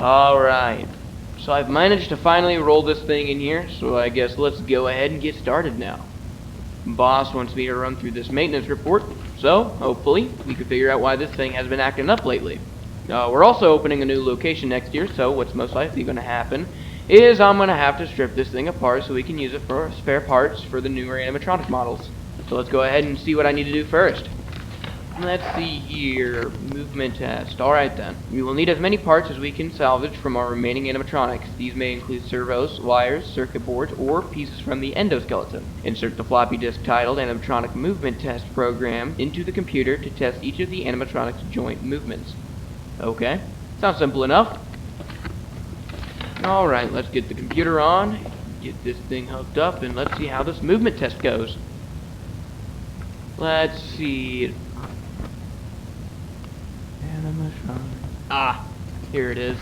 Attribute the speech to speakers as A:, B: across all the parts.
A: Alright, so I've managed to finally roll this thing in here, so I guess let's go ahead and get started now. Boss wants me to run through this maintenance report, so hopefully we can figure out why this thing has been acting up lately. We're also opening a new location next year, so what's most likely going to happen is I'm going to have to strip this thing apart so we can use it for spare parts for the newer animatronic models. So let's go ahead and see what I need to do first. Let's see here, movement test. Alright then, we will need as many parts as we can salvage from our remaining animatronics. These may include servos, wires, circuit boards, or pieces from the endoskeleton. Insert the floppy disk titled animatronic movement test program into the computer to test each of the animatronic's joint movements. Okay, sounds simple enough. Alright, let's get the computer on, get this thing hooked up, and let's see how this movement test goes. Let's see. Ah, here it is.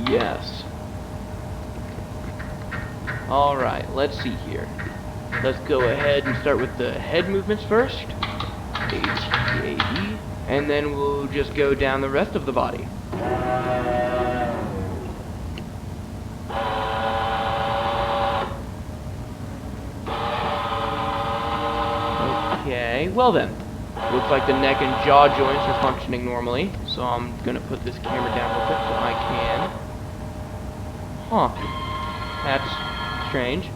A: Yes. Alright, let's see here. Let's go ahead and start with the head movements first. H-E-A-D. And then we'll just go down the rest of the body. Okay, well then. Looks like the neck and jaw joints are functioning normally. So I'm going to put this camera down real quick so I can. Huh. That's strange.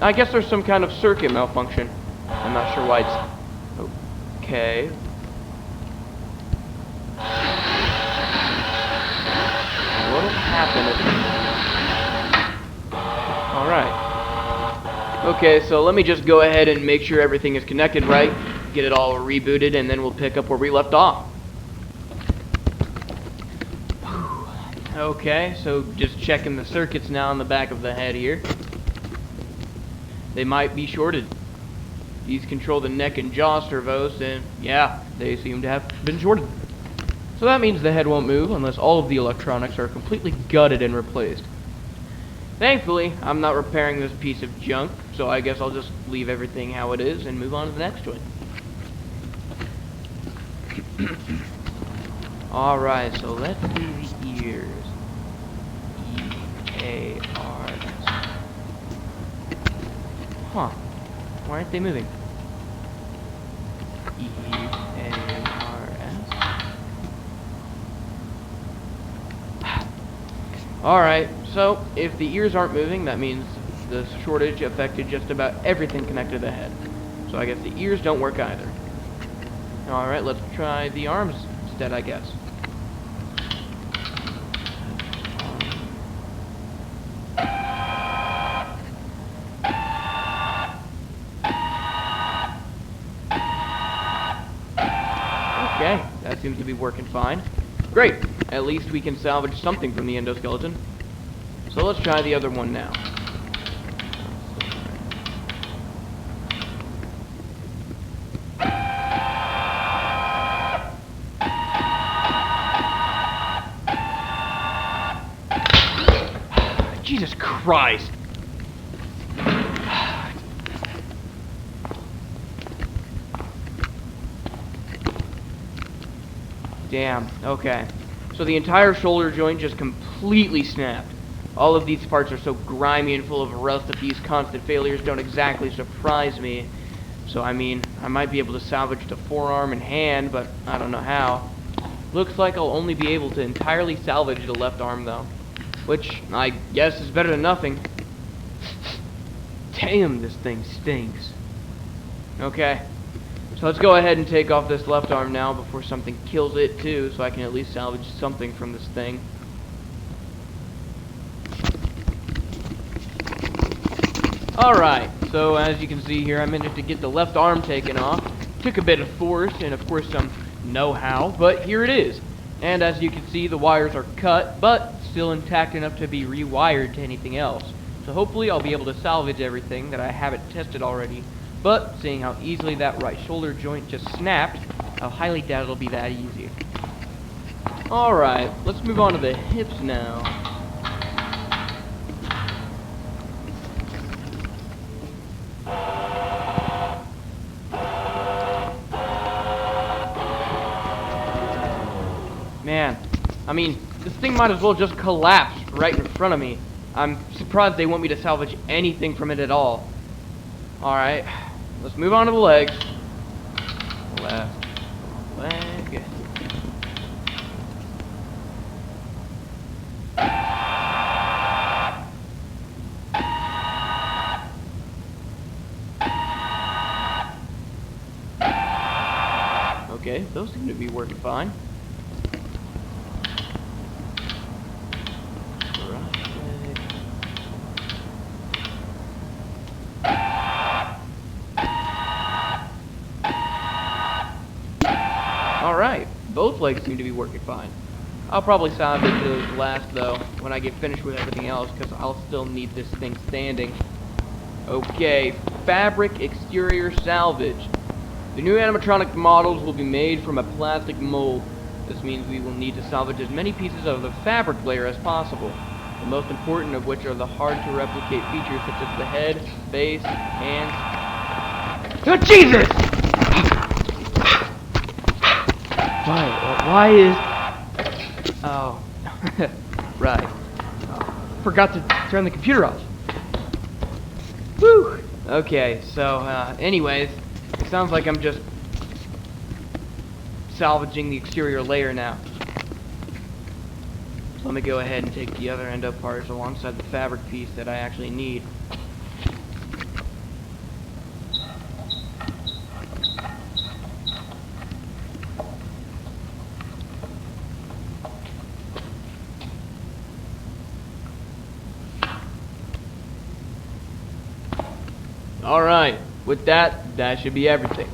A: I guess there's some kind of circuit malfunction. I'm not sure why it's... Okay. What'll happen if... Alright. Okay, so let me just go ahead and make sure everything is connected right. Get it all rebooted, and then we'll pick up where we left off. Okay, so just checking the circuits now on the back of the head here. They might be shorted. These control the neck and jaw servos, and yeah, they seem to have been shorted. So that means the head won't move unless all of the electronics are completely gutted and replaced. Thankfully, I'm not repairing this piece of junk, so I guess I'll just leave everything how it is and move on to the next one. Alright, so let's do the ears. E-A-R-S. Huh. Why aren't they moving? E-A-R-S. Alright, so if the ears aren't moving, that means the shortage affected just about everything connected to the head. So I guess the ears don't work either. Alright, let's try the arms instead, I guess. Okay, that seems to be working fine. Great, at least we can salvage something from the endoskeleton. So let's try the other one now. Jesus Christ! Damn, okay. So the entire shoulder joint just completely snapped. All of these parts are so grimy and full of rust that these constant failures don't exactly surprise me. So I mean, I might be able to salvage the forearm and hand, but I don't know how. Looks like I'll only be able to entirely salvage the left arm though. Which, I guess, is better than nothing. Damn, this thing stinks. Okay. So let's go ahead and take off this left arm now before something kills it too, so I can at least salvage something from this thing. Alright, so as you can see here, I managed to get the left arm taken off. Took a bit of force and of course some know-how, but here it is. And as you can see, the wires are cut, but still intact enough to be rewired to anything else. So hopefully I'll be able to salvage everything that I haven't tested already. But seeing how easily that right shoulder joint just snapped, I highly doubt it'll be that easy. Alright, let's move on to the hips now. Man, I mean, this thing might as well just collapse right in front of me. I'm surprised they want me to salvage anything from it at all. Alright, let's move on to the legs. Left leg. Okay, those seem to be working fine. Alright, both legs seem to be working fine. I'll probably salvage those last though, when I get finished with everything else, because I'll still need this thing standing. Okay, fabric exterior salvage. The new animatronic models will be made from a plastic mold. This means we will need to salvage as many pieces of the fabric layer as possible, the most important of which are the hard-to-replicate features such as the head, face, hands... Oh, Jesus! Why is... Oh. Right. Forgot to turn the computer off. Whew! Okay, so, anyways, it sounds like I'm just salvaging the exterior layer now. So let me go ahead and take the other end up parts alongside the fabric piece that I actually need. Alright, with that should be everything.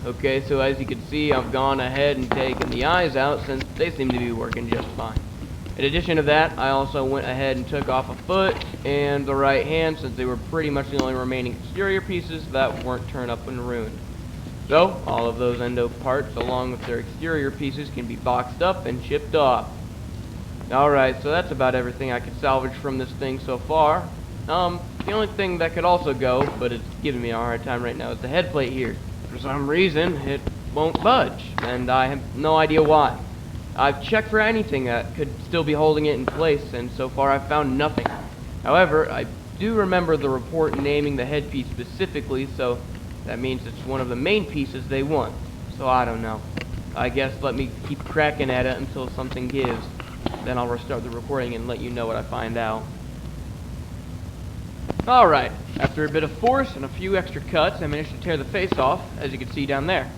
A: Okay, so as you can see, I've gone ahead and taken the eyes out since they seem to be working just fine. In addition to that, I also went ahead and took off a foot and the right hand since they were pretty much the only remaining exterior pieces that weren't torn up and ruined. So, all of those endo parts along with their exterior pieces can be boxed up and shipped off. Alright, so that's about everything I could salvage from this thing so far. The only thing that could also go, but it's giving me a hard time right now, is the head plate here. For some reason, it won't budge, and I have no idea why. I've checked for anything that could still be holding it in place, and so far I've found nothing. However, I do remember the report naming the headpiece specifically, so that means it's one of the main pieces they want. So I don't know. I guess let me keep cracking at it until something gives. Then I'll restart the recording and let you know what I find out. Alright, after a bit of force and a few extra cuts, I managed to tear the face off, as you can see down there.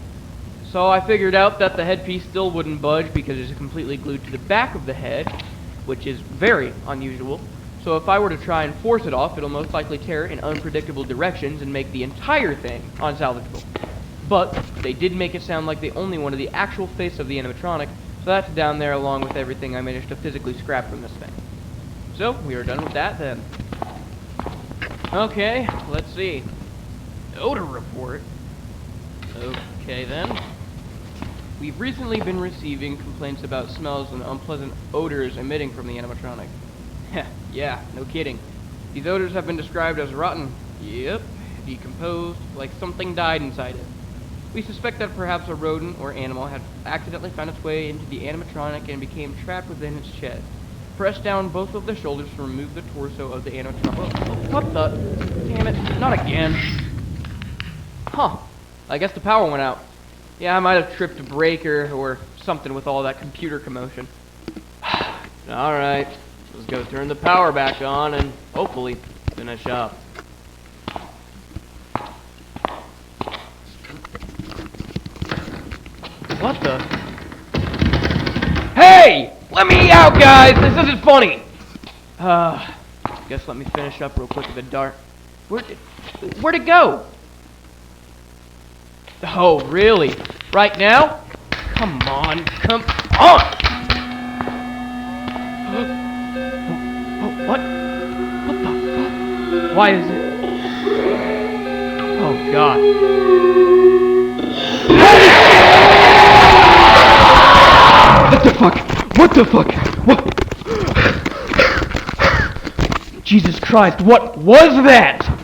A: So I figured out that the headpiece still wouldn't budge because it's completely glued to the back of the head, which is very unusual. So if I were to try and force it off, it'll most likely tear in unpredictable directions and make the entire thing unsalvageable. But they did make it sound like they only wanted the actual face of the animatronic, so that's down there along with everything I managed to physically scrap from this thing. So we are done with that then. Okay, let's see. Odor report. Okay then. We've recently been receiving complaints about smells and unpleasant odors emitting from the animatronic. Yeah, no kidding. These odors have been described as rotten. Yep, decomposed, like something died inside it. We suspect that perhaps a rodent or animal had accidentally found its way into the animatronic and became trapped within its chest. Press down both of the shoulders to remove the torso of the animatronic. What the? Damn it, not again. Huh, I guess the power went out. Yeah, I might have tripped a breaker or something with all that computer commotion. Alright, let's go turn the power back on and hopefully finish up. What the? Hey! Let me out, guys! This isn't funny! Guess let me finish up real quick with the dark. Where'd it go? Oh, really? Right now? Come on, come on! Why is it? Oh God. What the fuck? What the fuck? What? Jesus Christ, what was that?